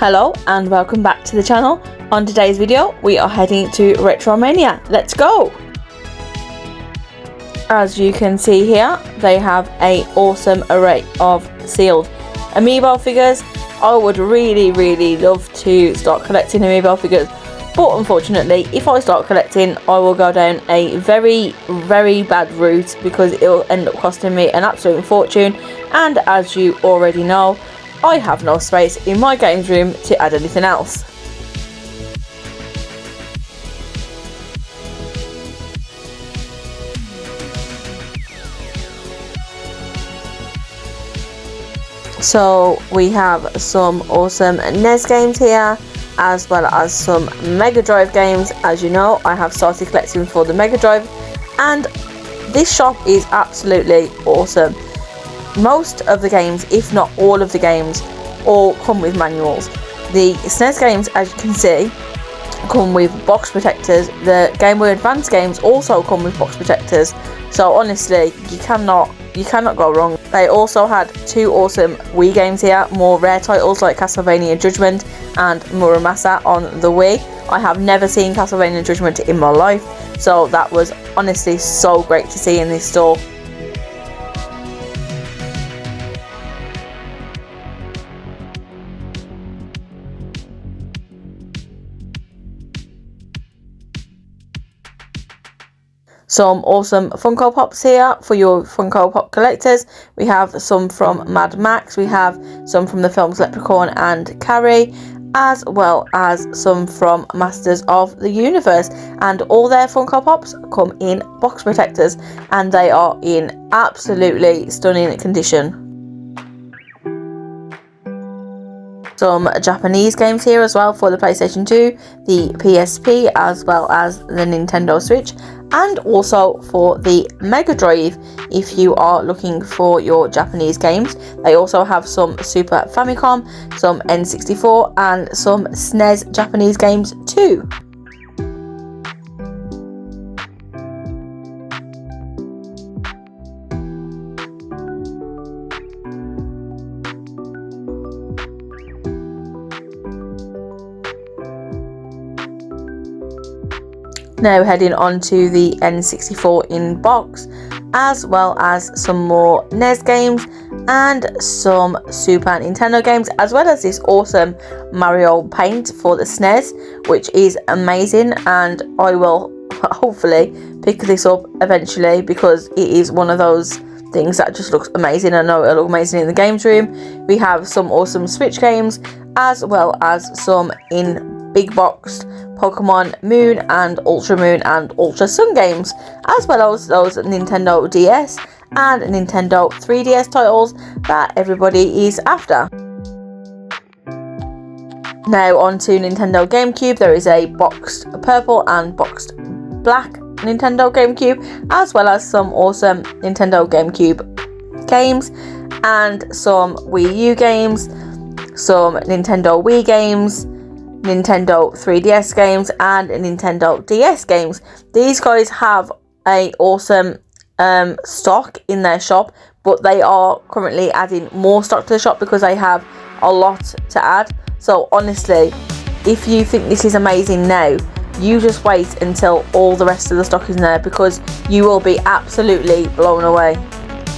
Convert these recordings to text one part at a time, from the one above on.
Hello and welcome back to the channel. On today's video we are heading to Retromania. Let's go! As you can see here, they have an awesome array of sealed amiibo figures. I would really love to start collecting amiibo figures, but unfortunately if I start collecting I will go down a very bad route because it will end up costing me an absolute fortune, and as you already know, I have no space in my games room to add anything else. So we have some awesome NES games here, as well as some Mega Drive games. As you know, I have started collecting for the Mega Drive, and this shop is absolutely awesome. Most of the games, if not all of the games, all come with manuals. The SNES games, as you can see, come with box protectors. The Game Boy Advance games also come with box protectors. So honestly, you cannot go wrong. They also had two awesome Wii games here, more rare titles like Castlevania Judgment and Muramasa on the Wii. I have never seen Castlevania Judgment in my life, so that was honestly so great to see in this store. Some awesome Funko Pops here for your Funko Pop collectors. We have some from Mad Max, we have some from the films Leprechaun and Carrie, as well as some from Masters of the Universe, and all their Funko Pops come in box protectors and they are in absolutely stunning condition. Some Japanese games here as well for the PlayStation 2, the PSP, as well as the Nintendo Switch, and also for the Mega Drive if you are looking for your Japanese games. They also have some Super Famicom, some N64 and some SNES Japanese games too. Now heading on to the N64 in box, as well as some more NES games and some Super Nintendo games, as well as this awesome Mario paint for the SNES, which is amazing, and I will hopefully pick this up eventually because it is one of those things that just looks amazing. I know it'll look amazing in the games room. We have some awesome Switch games, as well as some in big boxed Pokemon Moon and Ultra Moon and Ultra Sun games, as well as those Nintendo DS and Nintendo 3DS titles that everybody is after. Now on to Nintendo GameCube. There is a boxed purple and boxed black Nintendo GameCube, as well as some awesome Nintendo GameCube games and some Wii U games, some Nintendo Wii games, Nintendo 3DS games and Nintendo DS games. These guys have a awesome stock in their shop, but they are currently adding more stock to the shop because they have a lot to add. So honestly, if you think this is amazing now, you just wait until all the rest of the stock is in there because you will be absolutely blown away.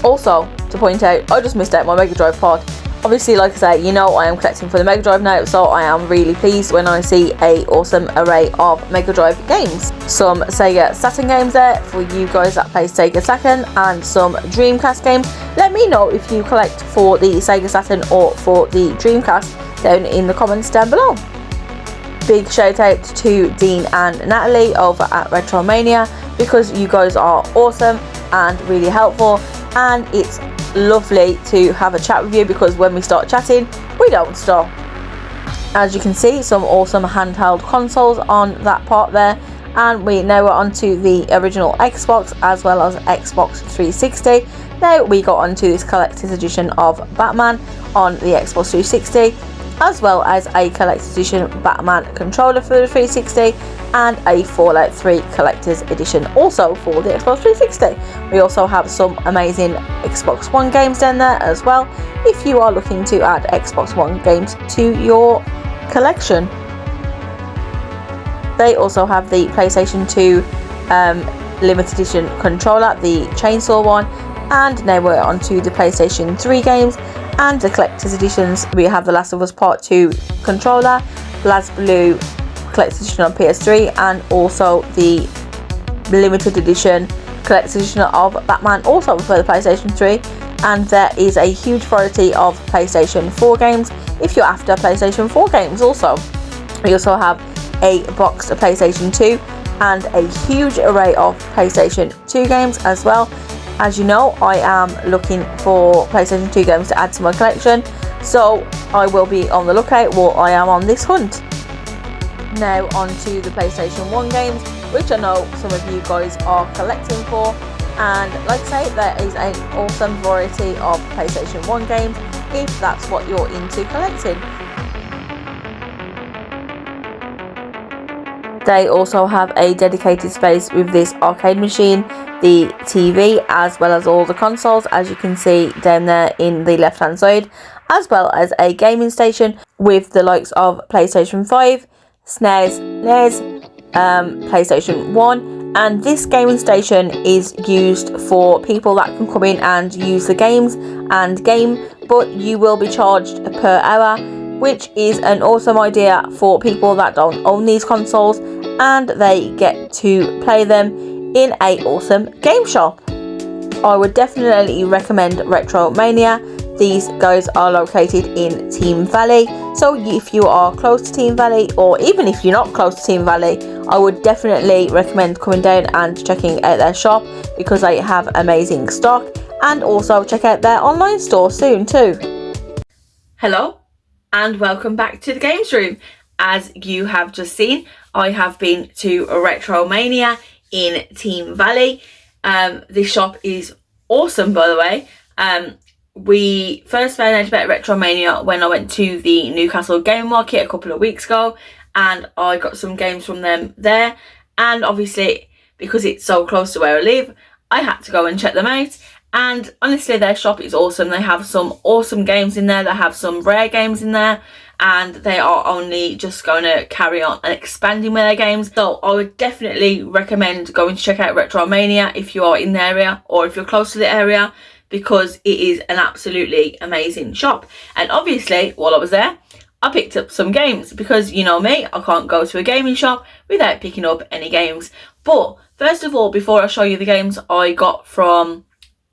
Also, to point out, I just missed out my Mega Drive pod. Obviously, like I say, you know I am collecting for the Mega Drive now, so I am really pleased when I see a awesome array of Mega Drive games. Some Sega Saturn games there for you guys that play Sega Saturn, and some Dreamcast games. Let me know if you collect for the Sega Saturn or for the Dreamcast down in the comments down below. Big shout out to Dean and Natalie over at Retromania because you guys are awesome and really helpful, and it's lovely to have a chat with you because when we start chatting we don't stop. As you can see, some awesome handheld consoles on that part there, and we now are on to the original Xbox as well as Xbox 360. Now we got onto this collector's edition of Batman on the Xbox 360, as well as a collector's edition Batman controller for the 360 and a Fallout 3 collector's edition also for the Xbox 360. We also have some amazing Xbox One games down there as well if you are looking to add Xbox One games to your collection. They also have the PlayStation 2 limited edition controller, the chainsaw one, and now we're on to the PlayStation 3 games and the collector's editions. We have the Last of Us Part 2 controller, BlazBlue collector's edition on PS3, and also the limited edition collector's edition of Batman, also for the PlayStation 3. And there is a huge variety of PlayStation 4 games if you're after PlayStation 4 games. Also, we also have a box of PlayStation 2 and a huge array of PlayStation 2 games as well. As you know, I am looking for PlayStation 2 games to add to my collection, so I will be on the lookout while I am on this hunt. Now on to the PlayStation 1 games, which I know some of you guys are collecting for, and like I say, there is an awesome variety of PlayStation 1 games if that's what you're into collecting. They also have a dedicated space with this arcade machine, the TV, as well as all the consoles, as you can see down there in the left hand side, as well as a gaming station with the likes of PlayStation 5, SNES, NES, PlayStation 1, and this gaming station is used for people that can come in and use the games and game, but you will be charged per hour, which is an awesome idea for people that don't own these consoles, and they get to play them in a awesome game shop. I would definitely recommend Retromania. These guys are located in Team Valley, so if you are close to Team Valley, or even if you're not close to Team Valley, I would definitely recommend coming down and checking out their shop because they have amazing stock, and also check out their online store soon too. Hello and welcome back to the games room. As you have just seen, I have been to Retromania in Team Valley. This shop is awesome, by the way. We first found out about Retromania when I went to the Newcastle Game Market a couple of weeks ago, and I got some games from them there, and obviously because it's so close to where I live, I had to go and check them out. And honestly, their shop is awesome. They have some awesome games in there. They have some rare games in there, and they are only just going to carry on and expanding with their games. So I would definitely recommend going to check out Retromania if you are in the area or if you're close to the area, because it is an absolutely amazing shop. And obviously, while I was there, I picked up some games because, you know me, I can't go to a gaming shop without picking up any games. But first of all, before I show you the games I got from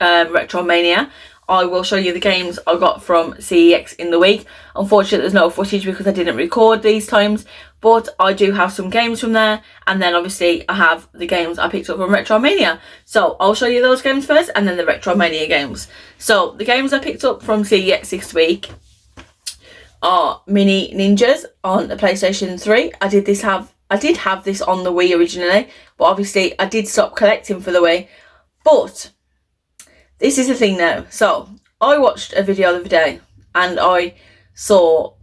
Retromania, I will show you the games I got from CEX in the week. Unfortunately, there's no footage because I didn't record these times, but I do have some games from there, and then obviously I have the games I picked up from Retromania. So I'll show you those games first and then the Retromania games. So the games I picked up from CEX this week are Mini Ninjas on the PlayStation 3. I did have this on the Wii originally, but obviously I did stop collecting for the Wii. But this is the thing now. So I watched a video the other day and I saw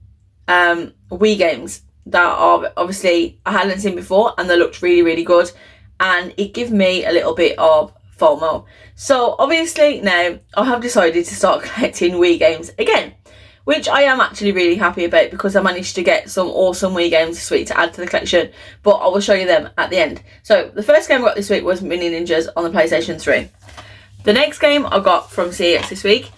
Wii games that are obviously I hadn't seen before, and they looked really, really good, and it gave me a little bit of FOMO. So obviously now I have decided to start collecting Wii games again, which I am actually really happy about because I managed to get some awesome Wii games this week to add to the collection, but I will show you them at the end. So the first game I got this week was Mini Ninjas on the PlayStation 3. The next game I got from CEX this week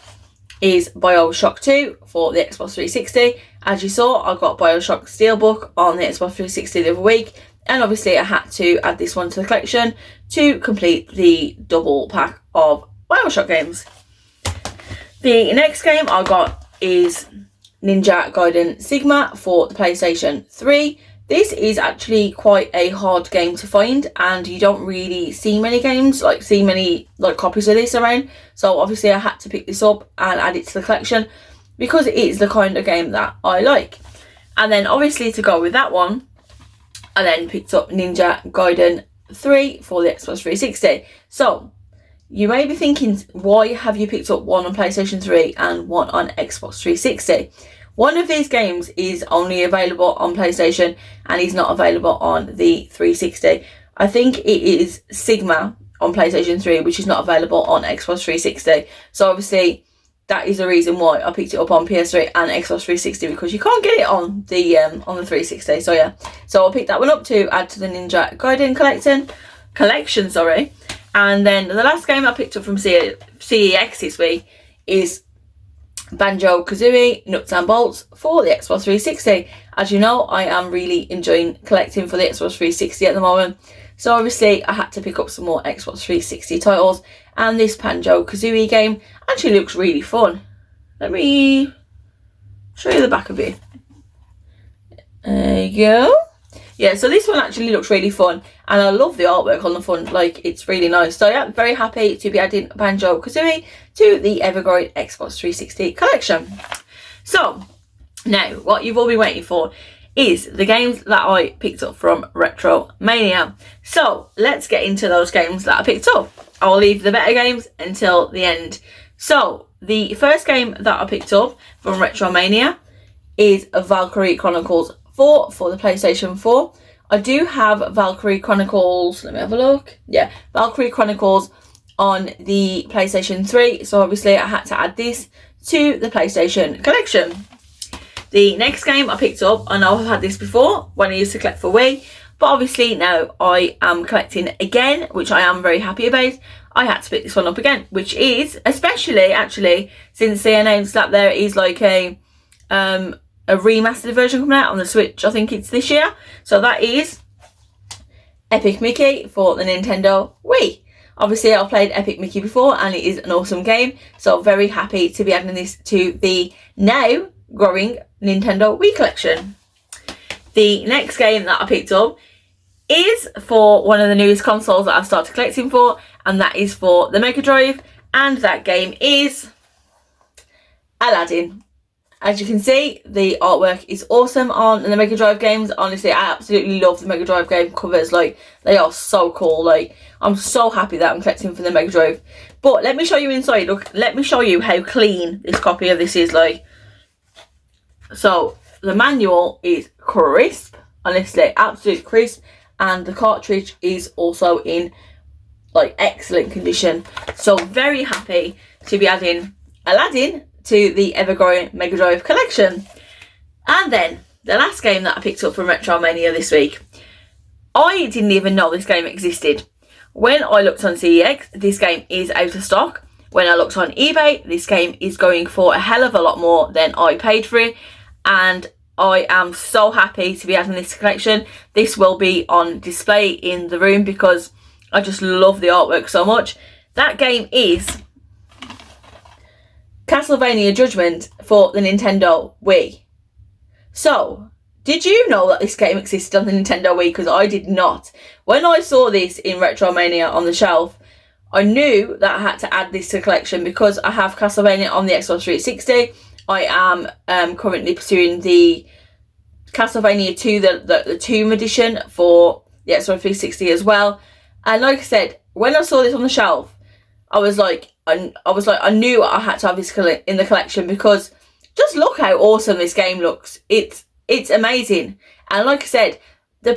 is BioShock 2 for the Xbox 360. As you saw, I got BioShock Steelbook on the Xbox 360 the other week, and obviously I had to add this one to the collection to complete the double pack of BioShock games. The next game I got is Ninja Gaiden Sigma for the PlayStation 3. This is actually quite a hard game to find, and you don't really see many copies of this around. So obviously I had to pick this up and add it to the collection because it is the kind of game that I like. And then obviously to go with that one, I then picked up Ninja Gaiden 3 for the Xbox 360. So you may be thinking, why have you picked up one on PlayStation 3 and one on Xbox 360? One of these games is only available on PlayStation and is not available on the 360. I think it is Sigma on PlayStation 3, which is not available on Xbox 360. So obviously that is the reason why I picked it up on PS3 and Xbox 360, because you can't get it on the 360. So yeah, so I picked that one up to add to the Ninja Gaiden collection, sorry. And then the last game I picked up from CEX this week is Banjo-Kazooie Nuts and Bolts for the Xbox 360. As you know, I am really enjoying collecting for the Xbox 360 at the moment. So obviously I had to pick up some more Xbox 360 titles, and this Banjo-Kazooie game actually looks really fun. Let me show you the back of it. There you go. Yeah, so this one actually looks really fun, and I love the artwork on the front, like it's really nice. So yeah, very happy to be adding Banjo-Kazooie to the ever-growing Xbox 360 collection. So now what you've all been waiting for is the games that I picked up from Retromania. So let's get into those games that I picked up. I'll leave the better games until the end. So the first game that I picked up from Retromania is Valkyrie Chronicles 4 for the PlayStation 4. I do have Valkyrie Chronicles, let me have a look. Yeah, Valkyrie Chronicles on the PlayStation 3. So obviously I had to add this to the PlayStation collection. The next game I picked up, I know I've had this before when I used to collect for Wii, but obviously now I am collecting again, which I am very happy about. I had to pick this one up again, which is, especially actually, since they announced that there is like a remastered version coming out on the Switch, I think it's this year. So that is Epic Mickey for the Nintendo Wii. Obviously I've played Epic Mickey before and it is an awesome game, so very happy to be adding this to the now growing Nintendo Wii collection. The next game that I picked up is for one of the newest consoles that I've started collecting for, and that is for the Mega Drive, and that game is Aladdin. As you can see, the artwork is awesome on the Mega Drive games. Honestly, I absolutely love the Mega Drive game covers. Like, they are so cool. Like, I'm so happy that I'm collecting for the Mega Drive. But let me show you inside. Look, let me show you how clean this copy of this is. Like, so the manual is crisp. Honestly, absolutely crisp. And the cartridge is also in like excellent condition. So very happy to be adding Aladdin to the ever-growing Mega Drive collection. And then the last game that I picked up from Retromania this week, I didn't even know this game existed. When I looked on CEX, this game is out of stock. When I looked on eBay, this game is going for a hell of a lot more than I paid for it, and I am so happy to be adding this collection. This will be on display in the room because I just love the artwork so much. That game is Castlevania Judgment for the Nintendo Wii. So, did you know that this game existed on the Nintendo Wii? Because I did not. When I saw this in Retromania on the shelf, I knew that I had to add this to the collection because I have Castlevania on the Xbox 360. I am currently pursuing the Castlevania 2, the Tomb edition for the Xbox 360 as well. And like I said, when I saw this on the shelf, I was like, I knew I had to have this in the collection because just look how awesome this game looks. It's amazing. And like I said, the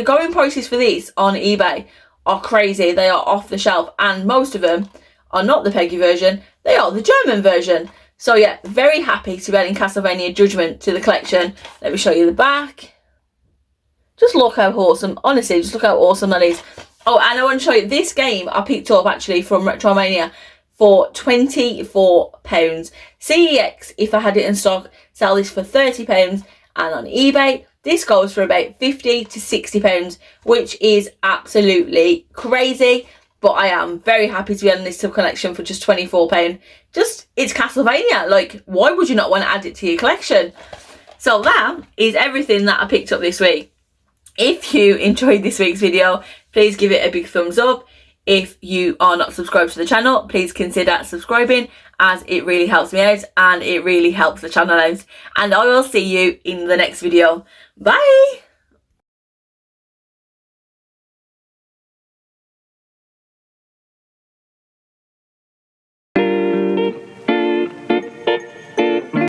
going prices for these on eBay are crazy. They are off the shelf, and most of them are not the Peggy version. They are the German version. So yeah, very happy to be adding Castlevania Judgment to the collection. Let me show you the back. Just look how awesome, honestly, just look how awesome that is. Oh, and I want to show you this game I picked up actually from Retromania for £24. CEX, if I had it in stock, sell this for £30, and on eBay, this goes for about £50 to £60, which is absolutely crazy. But I am very happy to be adding this to a collection for just £24. It's Castlevania. Like, why would you not want to add it to your collection? So that is everything that I picked up this week. If you enjoyed this week's video, please give it a big thumbs up. If you are not subscribed to the channel, please consider subscribing, as it really helps me out and it really helps the channel out. And I will see you in the next video. Bye!